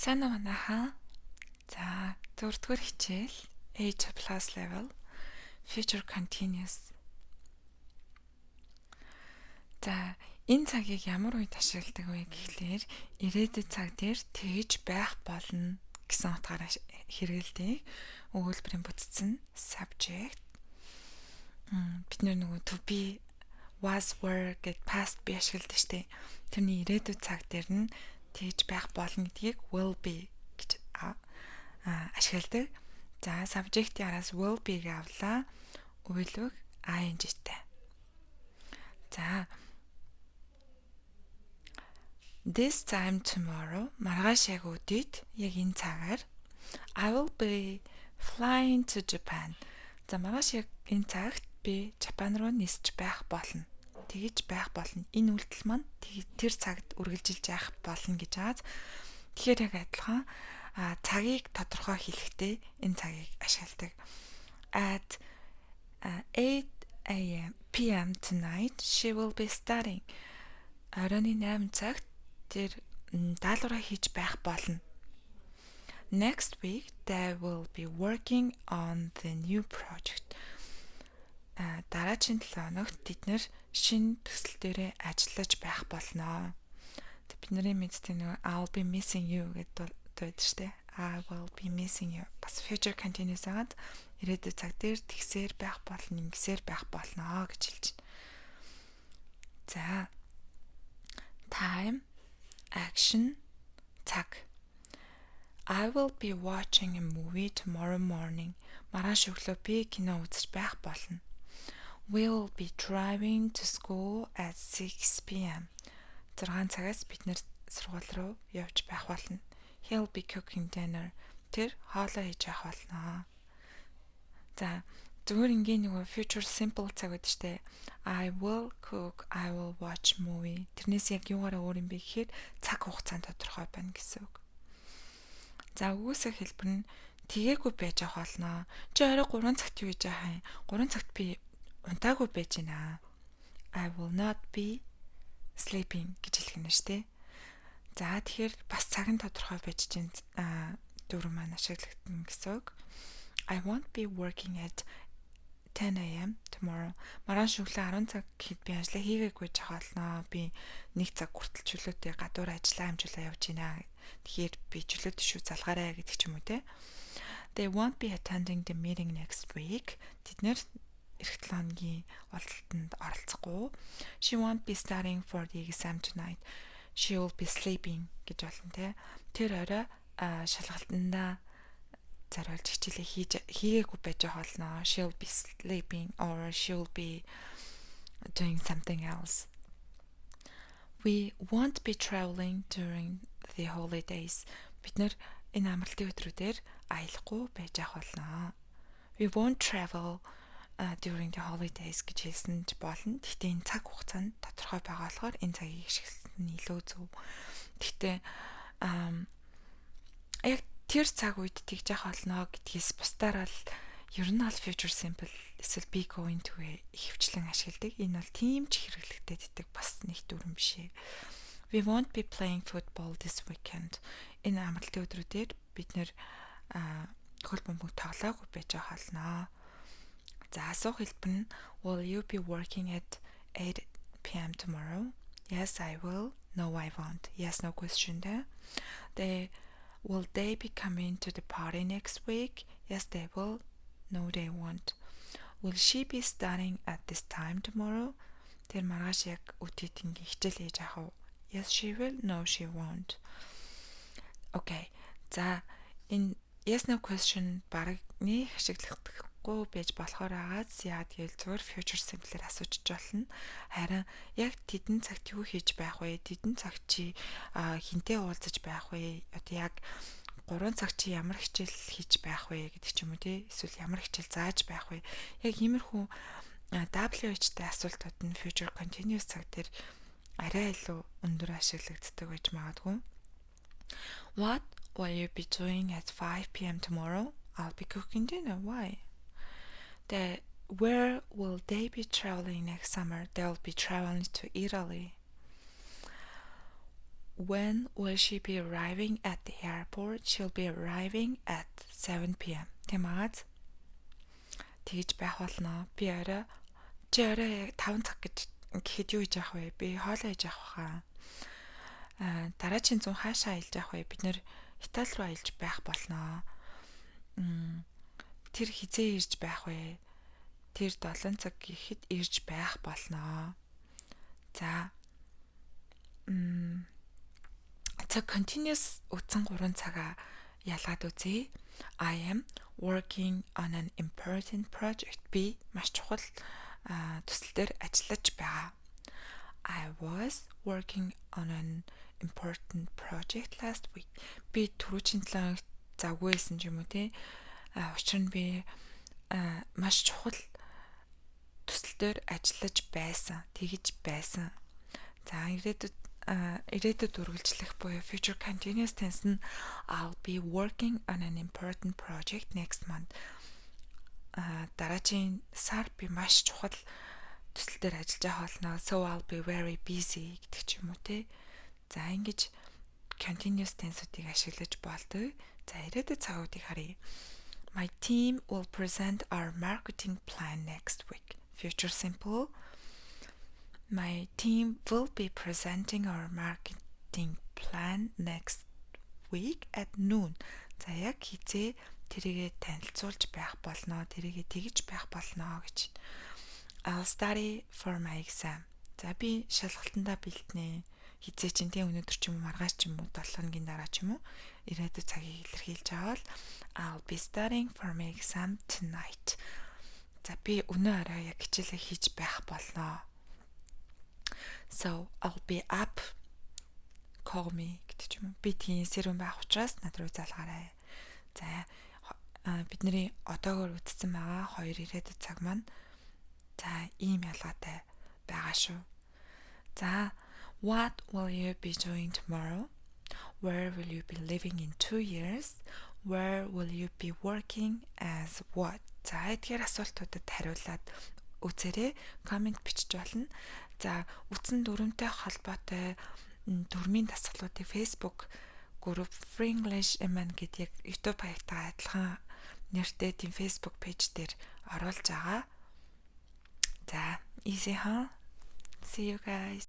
Сайн уу манайхаа. За, дөрөвдүгээр хичээл Age plus level future continuous. За, энэ цагийг ямар үед ашигладаг вэ гэхлээр ирээдүйд цаг дээр тэгж байх болно гэсэн утгаараа хэрэгэлдэг. Өгүүлбэрийн бүтцэн subject. Бид нөгөө to be, was, were гэд past be ашигладаг штеп. Тэрний ирээдүйд цаг дээр нь тэгж байх болно гэдгийг will be гэж ашигладаг. За, subject-ийн араас will be-г авлаа. Үйлвэг ing-тэй. За, this time tomorrow, маргааш яг өдөрт яг энэ цагаар I will be flying to Japan. За, маргааш яг энэ цагт би Japan руу нисэж байх болно. Тэгж байх болно. Энэ үйлдэл маань тэр цагт үргэлжилж байх болно гэж ааз. Тэгэхээр яг адилхан цагийг тодорхой хэлэхдээ энэ цагийг ашигладаг. At 8 p.m. tonight, she will be studying. Оройн 8 цагт тэр даалгавраа хийж байх болно. Next week, they will be working on the new project. Дараагийн 7 хоногт бид нэр шинэ төсөл дээрээ ажиллаж байх болно. Бидний мэддэг нөгөө I'll be missing you гэдэг байдаг шүү дээ. I will be missing you. Бас future continuous агаад ирээдүйд цаг дээр тэгсээр байх болно, ингэсээр байх болно гэж хэлж байна. За. Time, action, цаг. I will be watching a movie tomorrow morning. Маргааш өглөө би кино үзэж байх болно. We will be driving to school at 6 p.m. 6 цагаас бид нэр сургууль руу явж байх болно. He'll be cooking dinner. Тэр хоолоо хийж явах болно. За, зүгээр ингийн нөгөө future simple цаг гэдэг штэ. I will cook, I will watch movie. Тэрнээс яг юугаараа өөр юм бэ гэхээр цаг хугацаанд тодорхой байна гэсэн үг. За, үгүйсэх хэлбэр нь тэгээгүй байж авах болно. Чи орой 3 цагт юу хийж байгаа юм? 3 цагт би унтаагүй байж байна. I will not be sleeping гэж хэлэх нь штэ. За, тэгэхээр бас цаг нь тодорхой байж чинь дүр маань ашиглагдана гэсэн үг. I won't be working at 10 a.m. tomorrow. Маргааш өглөө 10 цаг гэхэд би ажлаа хийгээгүй жахаалнаа. Би 1 цаг хүртэл чөлөөтэй гадуур ажиллаа амжуулаа явж байна. Тэгэхээр би чөлөөтэй шүү залгаарай гэдэг ч юм уу те. They won't be attending the meeting next week. Тэд нэр эх 7 хоногийн уулзалтанд оролцохгүй. She won't be studying for the exam tonight. She will be sleeping гэж болно те. Тэр орой шалгалтандаа зориулж хичээлээ хийгээгүй байж болно. She'll be sleeping or she'll be doing something else. We won't be traveling during the holidays. Бид нэр энэ амралтын өдрүүдээр аялахгүй байж болно. We won't travel during the holidays гэж хэлсэн ч болно. Гэхдээ энэ цаг хугацаанд тодорхой байгаа болохоор энэ цагийг ашигласан нь илүү зөв. Гэхдээ яг тэр цаг үед тэгж явах болно гэдгээс бусдаар л ер нь аль future simple эсвэл be going to ихэвчлэн ашигладаг. Энэ бол тийм ч хэрэглэгдээд бас нэг дүрэн биш ээ. We won't be playing football this weekend. Энэ амралтын өдрүүдэд бид нэр хөл бөмбөг тоглоагүй байж байгаа болно. За, асуух хэлбэр нь will you be working at 8 p.m. tomorrow? Yes, I will. No, I won't. Yes, no question there. Will they be coming to the party next week? Yes, they will. No, they won't. Will she be studying at this time tomorrow? Тэр маргааш яг өдөрт ингээ хичээл хийж авах уу? Yes, she will. No, she won't. Okay. За, энэ yes, no question бараг нэг ашиглахгүй байж болохоор агааз яа тэгэл зүгээр future simple-ээр асууж болно. Харин яг тэдэн цагт юу хийж байх вэ? Тэдэн цагт чи хинтээ уулзаж байх вэ? Одоо яг 3 цагт чи ямар хичээл хийж байх вэ гэдэг ч юм уу те. Эсвэл ямар хичээл зааж байх вэ? Яг иймэрхүү WH-тэй асуултууд нь future continuous цаг дээр арай илүү өндөр ашиглагддаг байж магадгүй. What will you be doing at 5 p.m. tomorrow? I'll be cooking dinner. Why? Where will they be traveling next summer? They'll be traveling to Italy. When will she be arriving at the airport? She'll be arriving at 7 p.m. Тийм ааз. Тэгж байх болно. Би орой яг 5 цаг гэхэд юу хийж явах вэ? Би хоолоо хийж явах хаа. Дараагийн 100 хаашаа аялж явах вэ? Бид нэр Итали руу аялж байх болно. Тэр хизээ ирж байх вэ? Тэр 7 цаг гэхэд ирж байх болно. За. Continuous утсан 3 цагаа ялгаад үзье. I am working on an important project. Би маш чухал төсөл дээр ажиллаж байгаа. I was working on an important project last week. Би түрүүчийн 7 хоногт завгүй байсан ч юм уу те. Учир нь би маш чухал төсөл дээр ажиллаж байсан, тэгж байсан. За ирээдүйд үргэлжлэх буюу future continuous tense нь I'll be working on an important project next month. Дараагийн сар би маш чухал төсөл дээр ажиллаж байгаа болно. So I'll be very busy гэдэг ч юм уу те. За ингэж continuous tense-уудыг ашиглаж болдог. За ирээдүйд цагуудыг харъя. My team will present our marketing plan next week. Future simple. My team will be presenting our marketing plan next week at noon. За яг хизээ тэрийгэ танилцуулж байх болно. Тэрийгэ тэгж байх болно гэж. I'll study for my exam. За би шалгалтандаа бэлтнэ. Хизээ чинь тийм өнөөдөр ч юм уу маргааш ч юм уу 7 хоногийн дараа ч юм уу ирээдүйд цагийг илэрхийлж байгаа бол I'll be studying for my exam tonight. За би өнөө орой яг хичээлээ хийж байх болно. So I'll be up. Call me гэдэг ч юм уу. Би тийм сэрүүн байх учраас над руу залгаарай. За бидний одоогоор үтцсэн байгаа 2 ирээдүйд цаг маань за ийм ялгаатай байгаа шүү. За what will you be doing tomorrow? Where will you be living in 2 years? Where will you be working as what? За эдгээр асуултуудад хариулаад үзээрэй. Комент бичиж болно. За үтсэн дүрмтэй холбоотой дүрмийн дасгалуудыг Facebook group Free English MN гэдэг YouTube хаягтай адилхан нэртэй тийм Facebook пэйж дээр оруулж байгаа. За easy huh? See you guys.